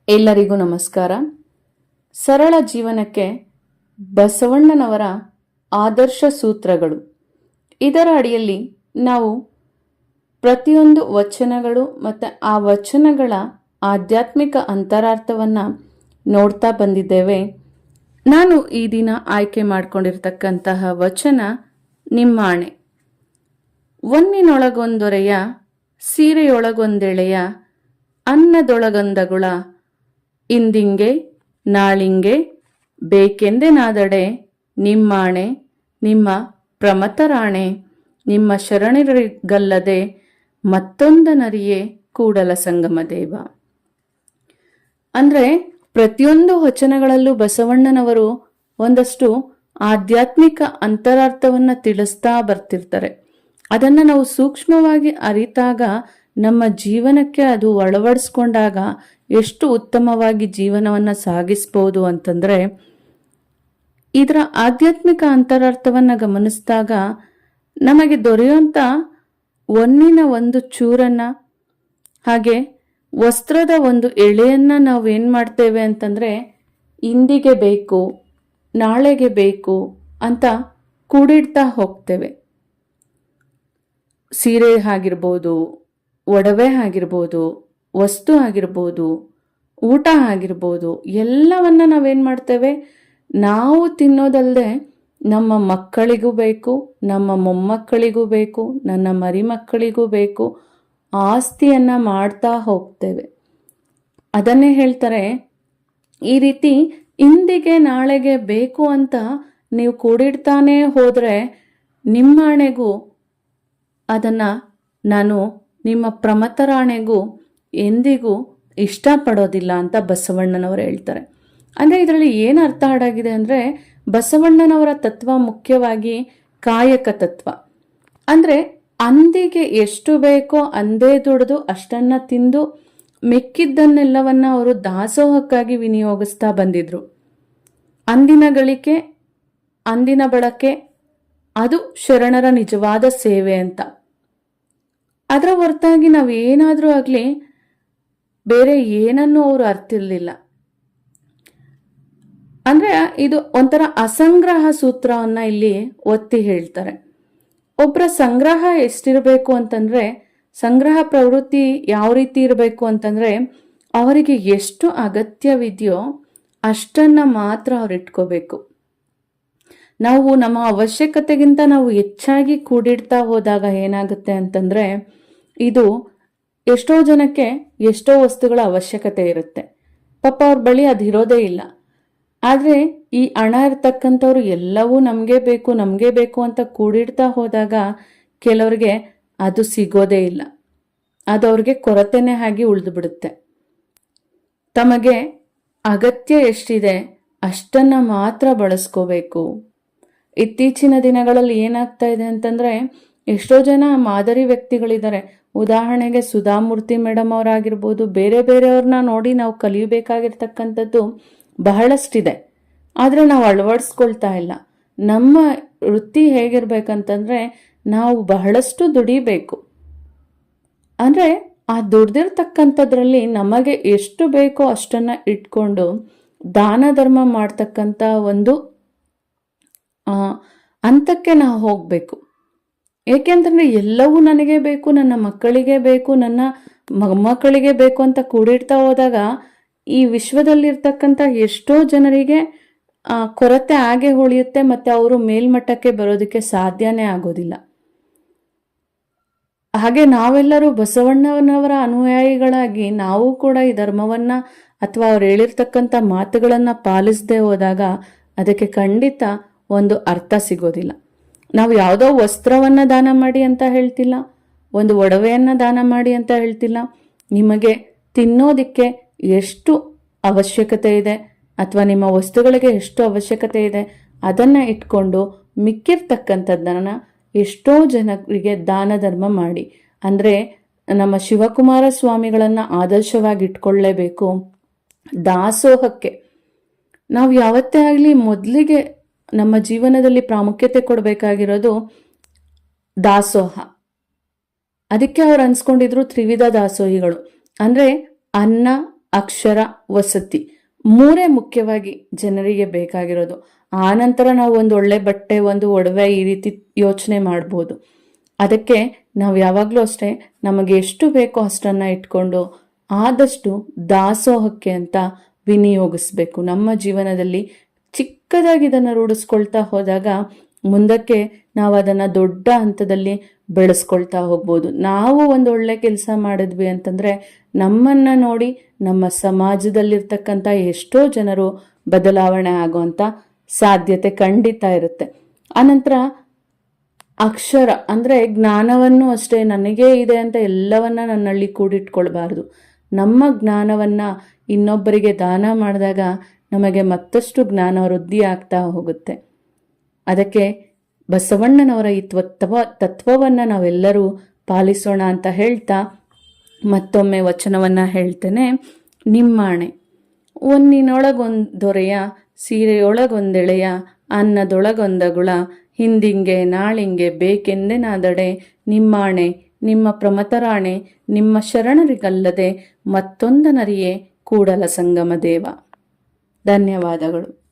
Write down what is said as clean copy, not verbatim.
ಎಲ್ಲರಿಗೂ ನಮಸ್ಕಾರ. ಸರಳ ಜೀವನಕ್ಕೆ ಬಸವಣ್ಣನವರ ಆದರ್ಶ ಸೂತ್ರಗಳು. ಇದರ ಅಡಿಯಲ್ಲಿ ನಾವು ಪ್ರತಿಯೊಂದು ವಚನಗಳು ಮತ್ತು ಆ ವಚನಗಳ ಆಧ್ಯಾತ್ಮಿಕ ಅಂತರಾರ್ಥವನ್ನು ನೋಡ್ತಾ ಬಂದಿದ್ದೇವೆ. ನಾನು ಈ ದಿನ ಆಯ್ಕೆ ಮಾಡಿಕೊಂಡಿರ್ತಕ್ಕಂತಹ ವಚನ ನಿಮ್ಮಾಣೆ. ಒನ್ನಿನೊಳಗೊಂದೊರೆಯ ಸೀರೆಯೊಳಗೊಂದೆಳೆಯ ಅನ್ನದೊಳಗಂದಗುಳ ಇಂದಿಂಗೆ ನಾಳಿಂಗೆ ಬೇಕೆಂದೆನಾದಡೆ ನಿಮ್ಮಾಣೆ ನಿಮ್ಮ ಪ್ರಮತರಾಣೆ ನಿಮ್ಮ ಶರಣರಿಗಲ್ಲದೆ ಮತ್ತೊಂದನರಿಯೇ ಕೂಡಲ ಸಂಗಮ ದೇವ. ಅಂದ್ರೆ ಪ್ರತಿಯೊಂದು ವಚನಗಳಲ್ಲೂ ಬಸವಣ್ಣನವರು ಒಂದಷ್ಟು ಆಧ್ಯಾತ್ಮಿಕ ಅಂತರಾರ್ಥವನ್ನ ತಿಳಿಸ್ತಾ ಬರ್ತಿರ್ತಾರೆ. ಅದನ್ನ ನಾವು ಸೂಕ್ಷ್ಮವಾಗಿ ಅರಿತಾಗ ನಮ್ಮ ಜೀವನಕ್ಕೆ ಅದು ಅಳವಡಿಸ್ಕೊಂಡಾಗ ಎಷ್ಟು ಉತ್ತಮವಾಗಿ ಜೀವನವನ್ನ ಸಾಗಿಸ್ಬೋದು ಅಂತಂದ್ರೆ, ಇದರ ಆಧ್ಯಾತ್ಮಿಕ ಅಂತರಾರ್ಥವನ್ನ ಗಮನಿಸಿದಾಗ ನಮಗೆ ದೊರೆಯುವಂತ ಒನ್ನಿನ ಒಂದು ಚೂರನ್ನ ಹಾಗೆ ವಸ್ತ್ರದ ಒಂದು ಎಳೆಯನ್ನ ನಾವು ಏನ್ ಮಾಡ್ತೇವೆ ಅಂತಂದ್ರೆ, ಇಂದಿಗೆ ಬೇಕು ನಾಳೆಗೆ ಬೇಕು ಅಂತ ಕೂಡಿಡ್ತಾ ಹೋಗ್ತೇವೆ. ಸೀರೆ ಆಗಿರ್ಬೋದು, ಒಡವೆ ಆಗಿರ್ಬೋದು, ವಸ್ತು ಆಗಿರ್ಬೋದು, ಊಟ ಆಗಿರ್ಬೋದು, ಎಲ್ಲವನ್ನ ನಾವೇನ್ ಮಾಡ್ತೇವೆ, ನಾವು ತಿನ್ನೋದಲ್ಲದೆ ನಮ್ಮ ಮಕ್ಕಳಿಗೂ ಬೇಕು, ನಮ್ಮ ಮೊಮ್ಮಕ್ಕಳಿಗೂ ಬೇಕು, ನನ್ನ ಮರಿಮಕ್ಕಳಿಗೂ ಬೇಕು, ಆಸ್ತಿಯನ್ನ ಮಾಡ್ತಾ ಹೋಗ್ತೇವೆ. ಅದನ್ನೇ ಹೇಳ್ತಾರೆ, ಈ ರೀತಿ ಇಂದಿಗೆ ನಾಳೆಗೆ ಬೇಕು ಅಂತ ನೀವು ಕೂಡಿಡ್ತಾನೆ ಹೋದ್ರೆ ನಿಮ್ಮಾಣೆಗೂ ಅದನ್ನ ನಾನು ನಿಮ್ಮ ಪ್ರಮತರಾಣೆಗೂ ಎಂದಿಗೂ ಇಷ್ಟಪಡೋದಿಲ್ಲ ಅಂತ ಬಸವಣ್ಣನವರು ಹೇಳ್ತಾರೆ. ಅಂದ್ರೆ ಇದರಲ್ಲಿ ಏನು ಅರ್ಥ ಆಡಾಗಿದೆ ಅಂದ್ರೆ, ಬಸವಣ್ಣನವರ ತತ್ವ ಮುಖ್ಯವಾಗಿ ಕಾಯಕ ತತ್ವ. ಅಂದ್ರೆ ಅಂದಿಗೆ ಎಷ್ಟು ಬೇಕೋ ಅಂದೇ ದುಡಿದು ಅಷ್ಟನ್ನ ತಿಂದು ಮಿಕ್ಕಿದ್ದನ್ನೆಲ್ಲವನ್ನ ಅವರು ದಾಸೋಹಕ್ಕಾಗಿ ವಿನಿಯೋಗಿಸ್ತಾ ಬಂದಿದ್ರು. ಅಂದಿನ ಗಳಿಕೆ, ಅಂದಿನ ಬಳಕೆ, ಅದು ಶರಣರ ನಿಜವಾದ ಸೇವೆ ಅಂತ. ಅದರ ಹೊರತಾಗಿ ನಾವೇನಾದ್ರೂ ಆಗ್ಲಿ ಬೇರೆ ಏನನ್ನೂ ಅವರು ಅರ್ತಿರ್ಲಿಲ್ಲ. ಅಂದ್ರೆ ಇದು ಒಂಥರ ಅಸಂಗ್ರಹ ಸೂತ್ರವನ್ನ ಇಲ್ಲಿ ಒತ್ತಿ ಹೇಳ್ತಾರೆ. ಒಬ್ಬರ ಸಂಗ್ರಹ ಎಷ್ಟಿರಬೇಕು ಅಂತಂದ್ರೆ, ಸಂಗ್ರಹ ಪ್ರವೃತ್ತಿ ಯಾವ ರೀತಿ ಇರಬೇಕು ಅಂತಂದ್ರೆ, ಅವರಿಗೆ ಎಷ್ಟು ಅಗತ್ಯವಿದೆಯೋ ಅಷ್ಟನ್ನ ಮಾತ್ರ ಅವ್ರು ಇಟ್ಕೋಬೇಕು. ನಾವು ನಮ್ಮ ಅವಶ್ಯಕತೆಗಿಂತ ನಾವು ಹೆಚ್ಚಾಗಿ ಕೂಡಿಡ್ತಾ ಹೋದಾಗ ಏನಾಗುತ್ತೆ ಅಂತಂದ್ರೆ, ಇದು ಎಷ್ಟೋ ಜನಕ್ಕೆ ಎಷ್ಟೋ ವಸ್ತುಗಳ ಅವಶ್ಯಕತೆ ಇರುತ್ತೆ, ಪಾಪ ಅವ್ರ ಬಳಿ ಅದಿರೋದೇ ಇಲ್ಲ. ಆದ್ರೆ ಈ ಹಣ ಇರ್ತಕ್ಕಂಥವ್ರು ಎಲ್ಲವೂ ನಮ್ಗೆ ಬೇಕು ಅಂತ ಕೂಡಿಡ್ತಾ ಹೋದಾಗ ಕೆಲವ್ರಿಗೆ ಅದು ಸಿಗೋದೇ ಇಲ್ಲ, ಅದು ಅವ್ರಿಗೆ ಕೊರತೆನೇ ಆಗಿ ಉಳಿದು ಬಿಡುತ್ತೆ. ತಮಗೆ ಅಗತ್ಯ ಎಷ್ಟಿದೆ ಅಷ್ಟನ್ನ ಮಾತ್ರ ಬಳಸ್ಕೋಬೇಕು. ಇತ್ತೀಚಿನ ದಿನಗಳಲ್ಲಿ ಏನಾಗ್ತಾ ಇದೆ ಅಂತಂದ್ರೆ, ಎಷ್ಟೋ ಜನ ಮಾದರಿ ವ್ಯಕ್ತಿಗಳಿದ್ದಾರೆ. ಉದಾಹರಣೆಗೆ ಸುಧಾಮೂರ್ತಿ ಮೇಡಮ್ ಅವರಾಗಿರ್ಬೋದು, ಬೇರೆ ಬೇರೆಯವ್ರನ್ನ ನೋಡಿ ನಾವು ಕಲಿಯಬೇಕಾಗಿರ್ತಕ್ಕಂಥದ್ದು ಬಹಳಷ್ಟಿದೆ. ಆದ್ರೆ ನಾವು ಅಳವಡಿಸ್ಕೊಳ್ತಾ ಇಲ್ಲ. ನಮ್ಮ ವೃತ್ತಿ ಹೇಗಿರ್ಬೇಕಂತಂದ್ರೆ, ನಾವು ಬಹಳಷ್ಟು ದುಡಿಬೇಕು. ಅಂದ್ರೆ ಆ ದುಡ್ದಿರ್ತಕ್ಕಂಥದ್ರಲ್ಲಿ ನಮಗೆ ಎಷ್ಟು ಬೇಕೋ ಅಷ್ಟನ್ನ ಇಟ್ಕೊಂಡು ದಾನ ಧರ್ಮ ಮಾಡ್ತಕ್ಕಂಥ ಒಂದು ಹಂತಕ್ಕೆ ನಾವು ಹೋಗ್ಬೇಕು. ಏಕೆಂತಂದ್ರೆ ಎಲ್ಲವೂ ನನಗೆ ಬೇಕು, ನನ್ನ ಮಕ್ಕಳಿಗೆ ಬೇಕು, ನನ್ನ ಮೊಮ್ಮಕ್ಕಳಿಗೆ ಬೇಕು ಅಂತ ಕೂಡಿಡ್ತಾ ಹೋದಾಗ ಈ ವಿಶ್ವದಲ್ಲಿರ್ತಕ್ಕಂಥ ಎಷ್ಟೋ ಜನರಿಗೆ ಕೊರತೆ ಹಾಗೆ ಉಳಿಯುತ್ತೆ, ಮತ್ತೆ ಅವರು ಮೇಲ್ಮಟ್ಟಕ್ಕೆ ಬರೋದಕ್ಕೆ ಸಾಧ್ಯನೇ ಆಗೋದಿಲ್ಲ. ಹಾಗೆ ನಾವೆಲ್ಲರೂ ಬಸವಣ್ಣನವರ ಅನುಯಾಯಿಗಳಾಗಿ ನಾವು ಕೂಡ ಈ ಧರ್ಮವನ್ನ ಅಥವಾ ಅವ್ರು ಹೇಳಿರ್ತಕ್ಕಂಥ ಮಾತುಗಳನ್ನ ಪಾಲಿಸದೆ ಹೋದಾಗ ಅದಕ್ಕೆ ಖಂಡಿತ ಒಂದು ಅರ್ಥ ಸಿಗೋದಿಲ್ಲ. ನಾವು ಯಾವುದೋ ವಸ್ತ್ರವನ್ನ ದಾನ ಮಾಡಿ ಅಂತ ಹೇಳ್ತಿಲ್ಲ, ಒಂದು ಒಡವೆಯನ್ನ ದಾನ ಮಾಡಿ ಅಂತ ಹೇಳ್ತಿಲ್ಲ. ನಿಮಗೆ ತಿನ್ನೋದಿಕ್ಕೆ ಎಷ್ಟು ಅವಶ್ಯಕತೆ ಇದೆ ಅಥವಾ ನಿಮ್ಮ ವಸ್ತುಗಳಿಗೆ ಎಷ್ಟು ಅವಶ್ಯಕತೆ ಇದೆ ಅದನ್ನ ಇಟ್ಕೊಂಡು ಮಿಕ್ಕಿರ್ತಕ್ಕಂಥದ್ದನ್ನ ಎಷ್ಟೋ ಜನರಿಗೆ ದಾನ ಧರ್ಮ ಮಾಡಿ. ಅಂದ್ರೆ ನಮ್ಮ ಶಿವಕುಮಾರ ಸ್ವಾಮಿಗಳನ್ನ ಆದರ್ಶವಾಗಿ ಇಟ್ಕೊಳ್ಳೇಬೇಕು. ದಾಸೋಹಕ್ಕೆ ನಾವು ಯಾವತ್ತೇ ಆಗಲಿ ಮೊದಲಿಗೆ ನಮ್ಮ ಜೀವನದಲ್ಲಿ ಪ್ರಾಮುಖ್ಯತೆ ಕೊಡಬೇಕಾಗಿರೋದು ದಾಸೋಹ. ಅದಕ್ಕೆ ಅವ್ರು ಅನ್ಸ್ಕೊಂಡಿದ್ರು ತ್ರಿವಿಧ ದಾಸೋಹಿಗಳು. ಅಂದ್ರೆ ಅನ್ನ, ಅಕ್ಷರ, ವಸತಿ ಮೂರೇ ಮುಖ್ಯವಾಗಿ ಜನರಿಗೆ ಬೇಕಾಗಿರೋದು. ಆ ನಂತರ ನಾವು ಒಂದು ಒಳ್ಳೆ ಬಟ್ಟೆ, ಒಂದು ಒಡವೆ ಈ ರೀತಿ ಯೋಚನೆ ಮಾಡ್ಬೋದು. ಅದಕ್ಕೆ ನಾವು ಯಾವಾಗಲೂ ಅಷ್ಟೇ ನಮಗೆ ಎಷ್ಟು ಬೇಕೋ ಅಷ್ಟನ್ನ ಇಟ್ಕೊಂಡು ಆದಷ್ಟು ದಾಸೋಹಕ್ಕೆ ಅಂತ ವಿನಿಯೋಗಿಸ್ಬೇಕು. ನಮ್ಮ ಜೀವನದಲ್ಲಿ ಚಿಕ್ಕದಾಗಿ ಇದನ್ನು ರೂಢಿಸ್ಕೊಳ್ತಾ ಹೋದಾಗ ಮುಂದಕ್ಕೆ ನಾವು ಅದನ್ನು ದೊಡ್ಡ ಹಂತದಲ್ಲಿ ಬೆಳೆಸ್ಕೊಳ್ತಾ ಹೋಗ್ಬೋದು. ನಾವು ಒಂದು ಒಳ್ಳೆ ಕೆಲಸ ಮಾಡಿದ್ವಿ ಅಂತಂದ್ರೆ ನಮ್ಮನ್ನ ನೋಡಿ ನಮ್ಮ ಸಮಾಜದಲ್ಲಿರ್ತಕ್ಕಂಥ ಎಷ್ಟೋ ಜನರು ಬದಲಾವಣೆ ಆಗುವಂತ ಸಾಧ್ಯತೆ ಖಂಡಿತ ಇರುತ್ತೆ. ಆನಂತರ ಅಕ್ಷರ ಅಂದ್ರೆ ಜ್ಞಾನವನ್ನು ಅಷ್ಟೇ ನನಗೇ ಇದೆ ಅಂತ ಎಲ್ಲವನ್ನ ನನ್ನಲ್ಲಿ ಕೂಡಿಟ್ಕೊಳ್ಬಾರ್ದು. ನಮ್ಮ ಜ್ಞಾನವನ್ನ ಇನ್ನೊಬ್ಬರಿಗೆ ದಾನ ಮಾಡಿದಾಗ ನಮಗೆ ಮತ್ತಷ್ಟು ಜ್ಞಾನ ವೃದ್ಧಿ ಆಗ್ತಾ ಹೋಗುತ್ತೆ. ಅದಕ್ಕೆ ಬಸವಣ್ಣನವರ ಈ ತತ್ವವನ್ನ ನಾವೆಲ್ಲರೂ ಪಾಲಿಸೋಣ ಅಂತ ಹೇಳ್ತಾ ಮತ್ತೊಮ್ಮೆ ವಚನವನ್ನ ಹೇಳ್ತೇನೆ. ನಿಮ್ಮಾಣೆ ಒನ್ನಿನೊಳಗೊಂದೊರೆಯ, ಸೀರೆಯೊಳಗೊಂದೆಳೆಯ, ಅನ್ನದೊಳಗೊಂದಗುಳ, ಹಿಂದಿಂಗೆ ನಾಳಿಂಗೆ ಬೇಕೆಂದೆನಾದಡೆ, ನಿಮ್ಮಾಣೆ ನಿಮ್ಮ ಪ್ರಮತರಾಣೆ, ನಿಮ್ಮ ಶರಣರಿಗಲ್ಲದೆ ಮತ್ತೊಂದನರಿಯೇ ಕೂಡಲ ಸಂಗಮ ದೇವ. ಧನ್ಯವಾದಗಳು.